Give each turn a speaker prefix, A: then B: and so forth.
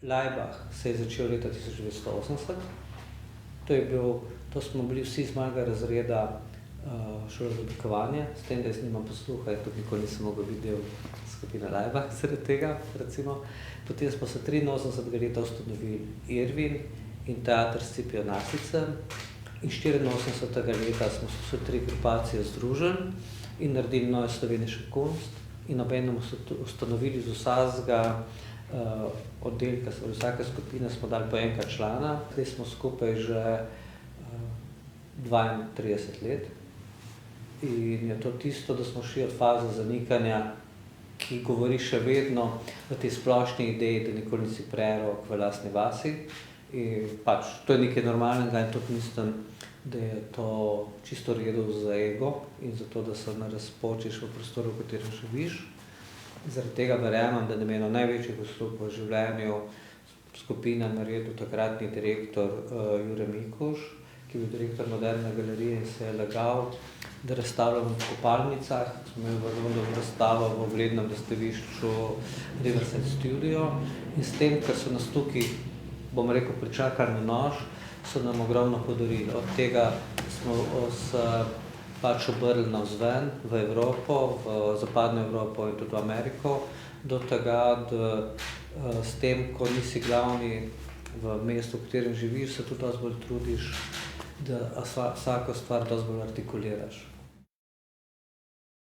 A: Laibach se je začel leta 1980. To smo bili vsi iz mojega razreda šole za oblikovanje, s tem, da jaz nimam posluha, tudi nikoli nisem mogel biti del skupine Laibach zaradi tega, recimo. Potem smo se 83. leta ustanovili Irwin in Teater Scipion Nasice in 84. leta smo se vse tri grupacije združili in naredili Neue Slowenische Kunst in obenem ustanovili z vsakega oddelka, vsake skupine smo dali po enega člana. Zdaj smo skupaj že 32 let in je to tisto, da smo šli od faze zanikanja, ki govori še vedno o tej splošni ideji, da nikoli nisi prerok v lastni vasi. In pač to je nekaj normalnega in tudi mislim, da je to čisto v redu za ego in za to, da se ne razpočiš v prostoru, v katerem živiš. Zaradi tega verjamem, da nam je eno največjih uslug v življenju skupina naredil takratni direktor Jure Mikuš, ki je bil direktor Moderne galerije in se je lagal, da razstavljamo v kopalnicah. Smo imeli v Londonu razstavo v uglednem razstavišču Riverside Studio in s tem, ker so nas tukaj, bom rekel, pričakali na nož, so nam ogromno podarili. Od tega smo se pač obrli navzven v Evropo, v zapadno Evropo in tudi v Ameriko, do tega, da s tem, ko nisi glavni v mestu, v katerem živiš, se tudi dosti bolj trudiš, da vsako stvar dosti bolj artikuliraš.